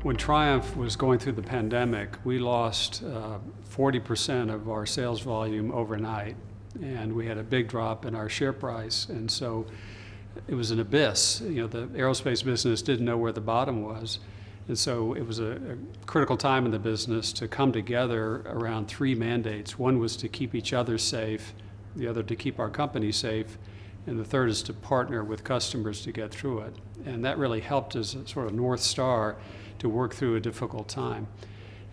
When Triumph was going through the pandemic, we lost 40% of our sales volume overnight, and we had a big drop in our share price. And so it was an abyss. You know, the aerospace business didn't know where the bottom was. And so it was a critical time in the business to come together around three mandates. One was to keep each other safe, the other to keep our company safe, and the third is to partner with customers to get through it. And that really helped as a sort of North Star to work through a difficult time.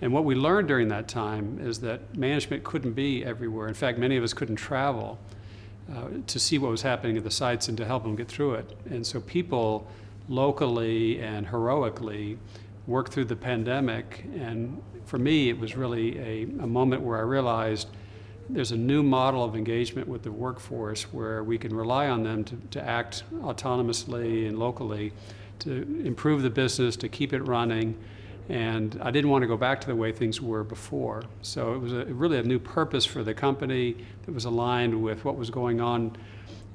And what we learned during that time is that management couldn't be everywhere. In fact, many of us couldn't travel to see what was happening at the sites and to help them get through it. And so people locally and heroically worked through the pandemic. And for me, it was really a moment where I realized there's a new model of engagement with the workforce where we can rely on them to act autonomously and locally to improve the business, to keep it running. And I didn't want to go back to the way things were before. So it was really a new purpose for the company that was aligned with what was going on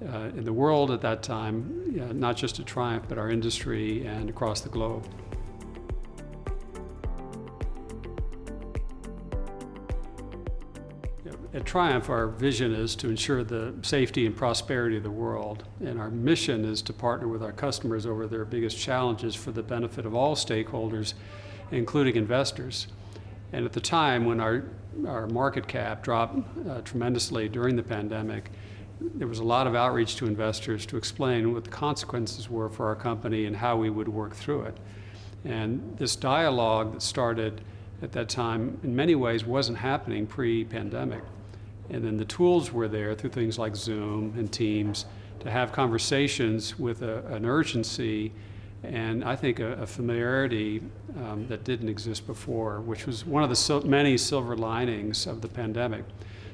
in the world at that time, not just at Triumph, but our industry and across the globe. At Triumph, our vision is to ensure the safety and prosperity of the world, and our mission is to partner with our customers over their biggest challenges for the benefit of all stakeholders, including investors. And at the time when our market cap dropped tremendously during the pandemic, there was a lot of outreach to investors to explain what the consequences were for our company and how we would work through it. And this dialogue that started at that time in many ways wasn't happening pre-pandemic. And then the tools were there through things like Zoom and Teams to have conversations with an urgency and I think a familiarity that didn't exist before, which was one of the many silver linings of the pandemic.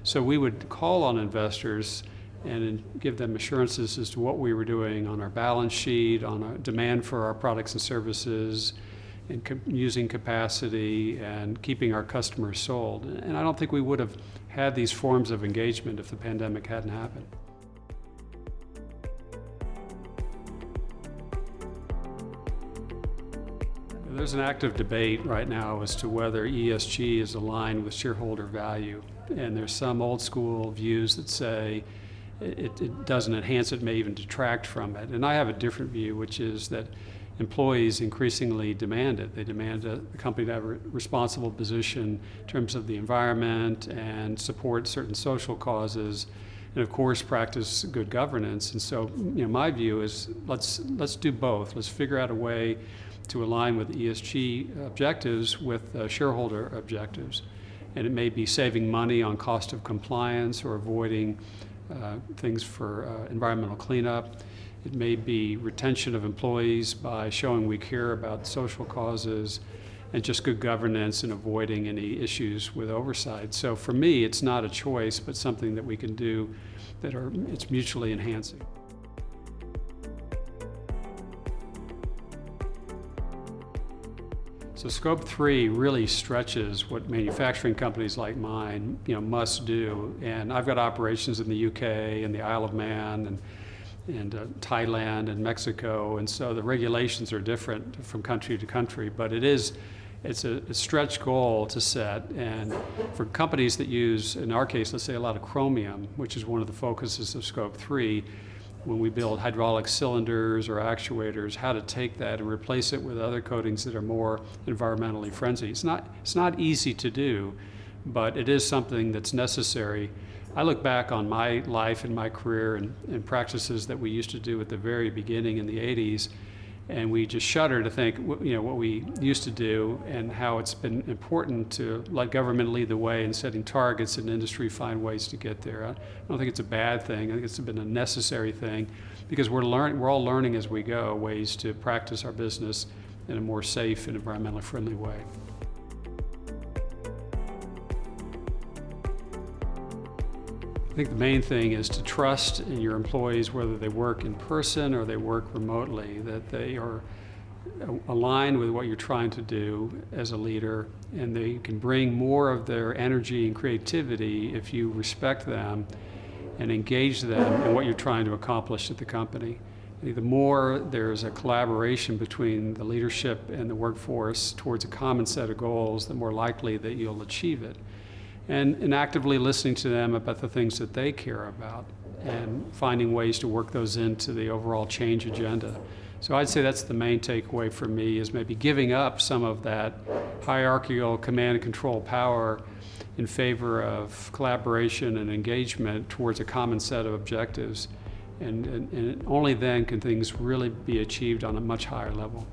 So we would call on investors and give them assurances as to what we were doing on our balance sheet, on our demand for our products and services, and using capacity and keeping our customers sold. And I don't think we would have had these forms of engagement if the pandemic hadn't happened. There's an active debate right now as to whether ESG is aligned with shareholder value. And there's some old school views that say it doesn't enhance it, may even detract from it. And I have a different view, which is that employees increasingly demand it. They demand the company to have a responsible position in terms of the environment and support certain social causes, and of course practice good governance. And so, my view is let's do both. Let's figure out a way to align with ESG objectives with shareholder objectives. And it may be saving money on cost of compliance or avoiding things for environmental cleanup. It may be retention of employees by showing we care about social causes, and just good governance and avoiding any issues with oversight. So for me, it's not a choice, but something that we can do it's mutually enhancing. So Scope 3 really stretches what manufacturing companies like mine must do. And I've got operations in the UK and the Isle of Man and Thailand and Mexico, and so the regulations are different from country to country, but it's a stretch goal to set. And for companies that use, in our case, let's say a lot of chromium, which is one of the focuses of Scope 3, when we build hydraulic cylinders or actuators, how to take that and replace it with other coatings that are more environmentally friendly. It's not easy to do, but it is something that's necessary. I look back on my life and my career and practices that we used to do at the very beginning in the 80s, and we just shudder to think what we used to do and how it's been important to let government lead the way in setting targets and industry find ways to get there. I don't think it's a bad thing. I think it's been a necessary thing because we're all learning as we go ways to practice our business in a more safe and environmentally friendly way. I think the main thing is to trust in your employees, whether they work in person or they work remotely, that they are aligned with what you're trying to do as a leader, and they can bring more of their energy and creativity if you respect them and engage them in what you're trying to accomplish at the company. The more there's a collaboration between the leadership and the workforce towards a common set of goals, the more likely that you'll achieve it. And actively listening to them about the things that they care about and finding ways to work those into the overall change agenda. So I'd say that's the main takeaway for me, is maybe giving up some of that hierarchical command and control power in favor of collaboration and engagement towards a common set of objectives. And only then can things really be achieved on a much higher level.